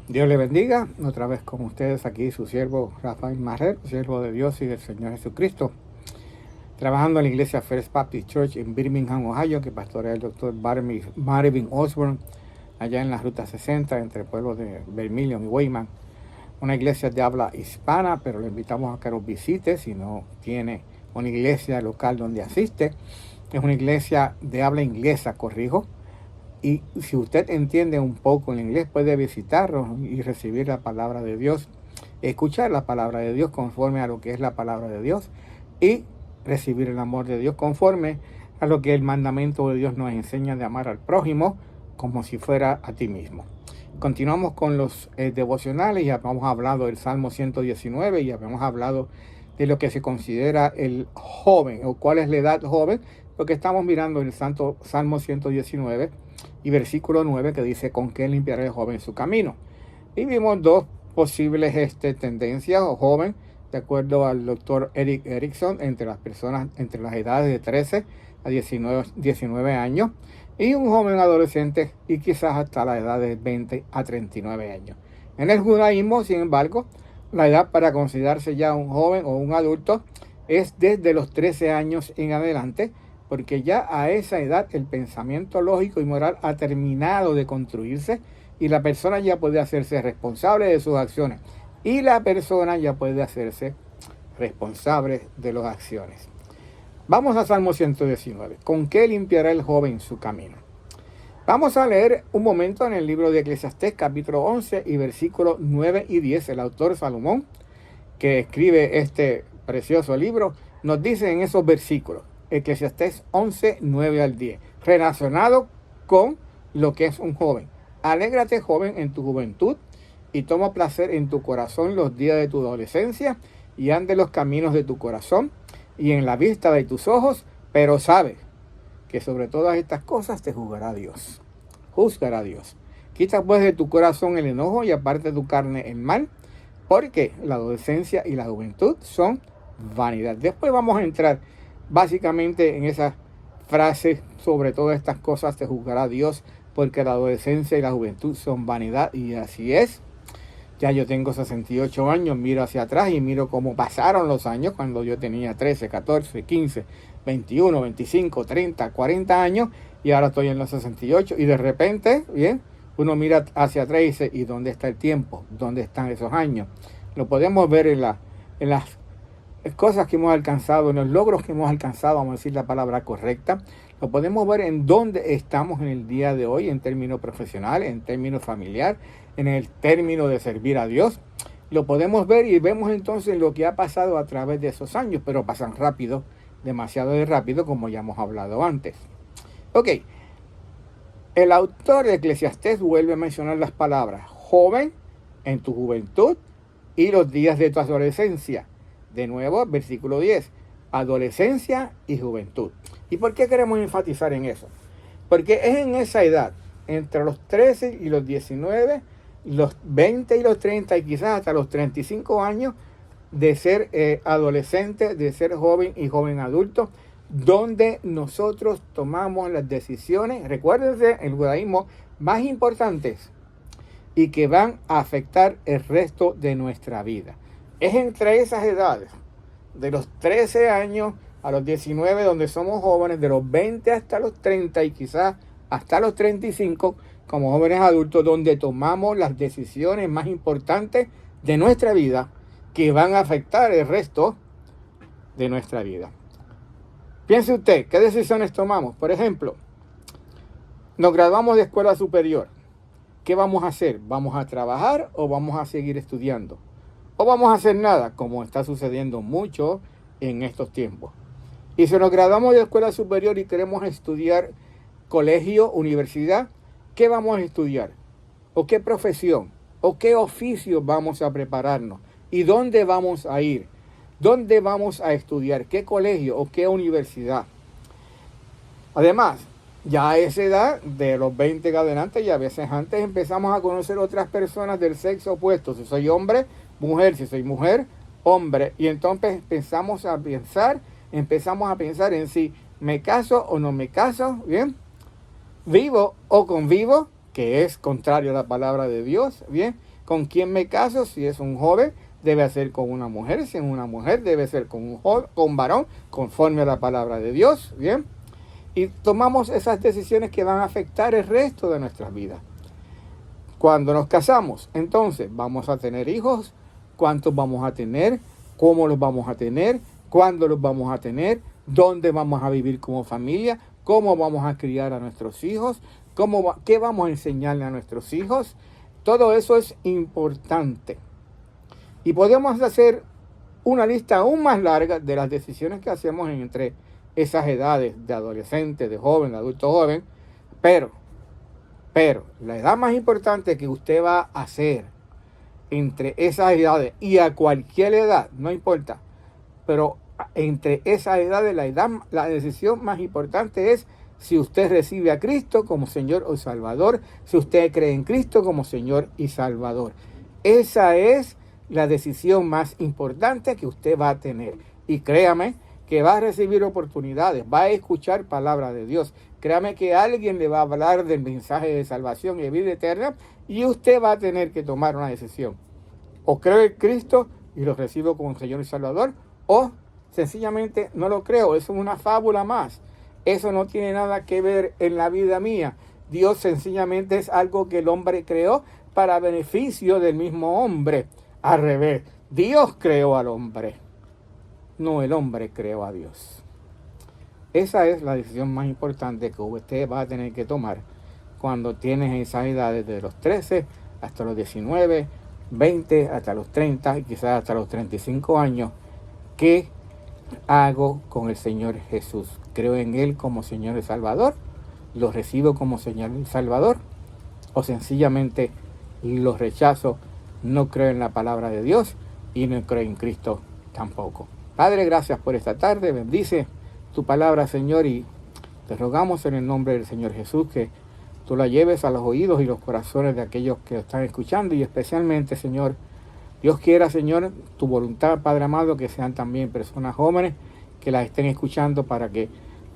Dios le bendiga, otra vez con ustedes aquí su siervo Rafael Marrer, siervo de Dios y del Señor Jesucristo, trabajando en la iglesia First Baptist Church en Birmingham, Ohio, que pastorea el doctor Marvin Osborne, allá en la Ruta 60, entre el pueblo de Vermilion y Weyman, una iglesia de habla hispana, pero le invitamos a que nos visite si no tiene una iglesia local donde asiste. Es una iglesia de habla inglesa, corrijo. Y si usted entiende un poco en inglés, puede visitarnos y recibir la palabra de Dios, escuchar la palabra de Dios conforme a lo que es la palabra de Dios y recibir el amor de Dios conforme a lo que el mandamiento de Dios nos enseña de amar al prójimo como si fuera a ti mismo. Continuamos con los devocionales. Ya hemos hablado del Salmo 119, ya hemos hablado de lo que se considera el joven o cuál es la edad joven, porque estamos mirando el Santo Salmo 119 y versículo 9 que dice: ¿con qué limpiará el joven su camino? Y vimos dos posibles tendencias o joven, de acuerdo al doctor Erik Erikson, entre las personas entre las edades de 13 a 19 años, y un joven adolescente y quizás hasta la edad de 20 a 39 años. En el judaísmo, sin embargo, la edad para considerarse ya un joven o un adulto es desde los 13 años en adelante, porque ya a esa edad el pensamiento lógico y moral ha terminado de construirse y la persona ya puede hacerse responsable de sus acciones. Y la persona ya puede hacerse responsable de las acciones. Vamos a Salmo 119. ¿Con qué limpiará el joven su camino? Vamos a leer un momento en el libro de Eclesiastés, capítulo 11 y versículos 9 y 10. El autor Salomón, que escribe este precioso libro, nos dice en esos versículos, Eclesiastés 11, 9 al 10, relacionado con lo que es un joven. Alégrate, joven, en tu juventud, y toma placer en tu corazón los días de tu adolescencia, y ande los caminos de tu corazón, y en la vista de tus ojos, pero sabe que sobre todas estas cosas te juzgará Dios. Juzgará Dios. Quita pues de tu corazón el enojo y aparte de tu carne el mal, porque la adolescencia y la juventud son vanidad. Después vamos a entrar básicamente en esa frase: sobre todas estas cosas te juzgará Dios, porque la adolescencia y la juventud son vanidad. Y así es. Ya yo tengo 68 años, miro hacia atrás y miro cómo pasaron los años cuando yo tenía 13, 14, 15, 21, 25, 30, 40 años, y ahora estoy en los 68 y de repente, bien, uno mira hacia atrás y dice: ¿y dónde está el tiempo? ¿Dónde están esos años? Lo podemos ver en las cosas que hemos alcanzado, en los logros que hemos alcanzado, vamos a decir la palabra correcta. Lo podemos ver en dónde estamos en el día de hoy, en términos profesionales, en términos familiar, en el término de servir a Dios. Lo podemos ver y vemos entonces lo que ha pasado a través de esos años, pero pasan rápido, demasiado rápido, como ya hemos hablado antes. Ok, el autor de Eclesiastés vuelve a mencionar las palabras joven, en tu juventud y los días de tu adolescencia. De nuevo, versículo 10, adolescencia y juventud. ¿Y por qué queremos enfatizar en eso? Porque es en esa edad, entre los 13 y los 19, los 20 y los 30 y quizás hasta los 35 años, de ser adolescente, de ser joven y joven adulto, donde nosotros tomamos las decisiones, recuérdense, el judaísmo, más importantes y que van a afectar el resto de nuestra vida. Es entre esas edades, de los 13 años a los 19, donde somos jóvenes, de los 20 hasta los 30 y quizás hasta los 35, como jóvenes adultos, donde tomamos las decisiones más importantes de nuestra vida que van a afectar el resto de nuestra vida. Piense usted, ¿qué decisiones tomamos? Por ejemplo, nos graduamos de escuela superior. ¿Qué vamos a hacer? ¿Vamos a trabajar o vamos a seguir estudiando? ¿O vamos a hacer nada, como está sucediendo mucho en estos tiempos? Y si nos graduamos de escuela superior y queremos estudiar colegio, universidad, ¿qué vamos a estudiar? ¿O qué profesión? ¿O qué oficio vamos a prepararnos? ¿Y dónde vamos a ir? ¿Dónde vamos a estudiar? ¿Qué colegio o qué universidad? Además, ya a esa edad, de los 20 en adelante y a veces antes, empezamos a conocer otras personas del sexo opuesto. Si soy hombre, mujer; si soy mujer, hombre. Y entonces empezamos a pensar en si me caso o no me caso, ¿bien? Vivo o convivo, que es contrario a la palabra de Dios, ¿bien? con quién me caso. Si es un joven, debe ser con una mujer. Si es una mujer, debe ser con un varón, conforme a la palabra de Dios. Bien. Y tomamos esas decisiones que van a afectar el resto de nuestras vidas. Cuando nos casamos, entonces, ¿vamos a tener hijos? ¿Cuántos vamos a tener? ¿Cómo los vamos a tener? ¿Cuándo los vamos a tener? ¿Dónde vamos a vivir como familia? ¿Cómo vamos a criar a nuestros hijos? ¿Qué vamos a enseñarle a nuestros hijos? Todo eso es importante. Y podemos hacer una lista aún más larga de las decisiones que hacemos entre esas edades de adolescente, de joven, de adulto joven. Pero la edad más importante que usted va a hacer entre esas edades y a cualquier edad, no importa, pero entre esas edades, la decisión más importante es si usted recibe a Cristo como Señor o Salvador, si usted cree en Cristo como Señor y Salvador. Esa es la decisión más importante que usted va a tener. Y créame que va a recibir oportunidades, va a escuchar palabra de Dios. Créame que alguien le va a hablar del mensaje de salvación y vida eterna y usted va a tener que tomar una decisión. O creo en Cristo y lo recibo como Señor y Salvador, o sencillamente no lo creo. Eso es una fábula más. Eso no tiene nada que ver en la vida mía. Dios sencillamente es algo que el hombre creó para beneficio del mismo hombre. Al revés, Dios creó al hombre. No, el hombre creó a Dios. Esa es la decisión más importante que usted va a tener que tomar cuando tienes esas edades de los 13 hasta los 19, 20, hasta los 30 y quizás hasta los 35 años. ¿Qué hago con el Señor Jesús? ¿Creo en Él como Señor y Salvador? ¿Lo recibo como Señor y Salvador? ¿O sencillamente lo rechazo? No creo en la palabra de Dios y no creo en Cristo tampoco. Padre, gracias por esta tarde. Bendice tu palabra, Señor, y te rogamos en el nombre del Señor Jesús que tú la lleves a los oídos y los corazones de aquellos que están escuchando, y especialmente, Señor, Dios quiera, Señor, tu voluntad, Padre amado, que sean también personas jóvenes que las estén escuchando para que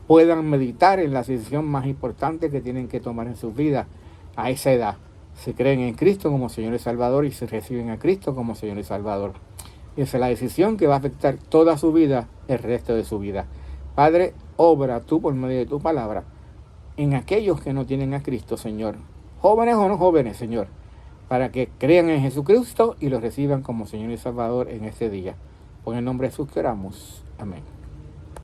puedan meditar en la decisión más importante que tienen que tomar en sus vidas a esa edad. Se creen en Cristo como Señor y Salvador y se reciben a Cristo como Señor y Salvador. Y esa es la decisión que va a afectar toda su vida, el resto de su vida. Padre, obra tú por medio de tu palabra en aquellos que no tienen a Cristo, Señor, jóvenes o no jóvenes, Señor, para que crean en Jesucristo y lo reciban como Señor y Salvador en este día. Por el nombre de Jesús que oramos. Amén.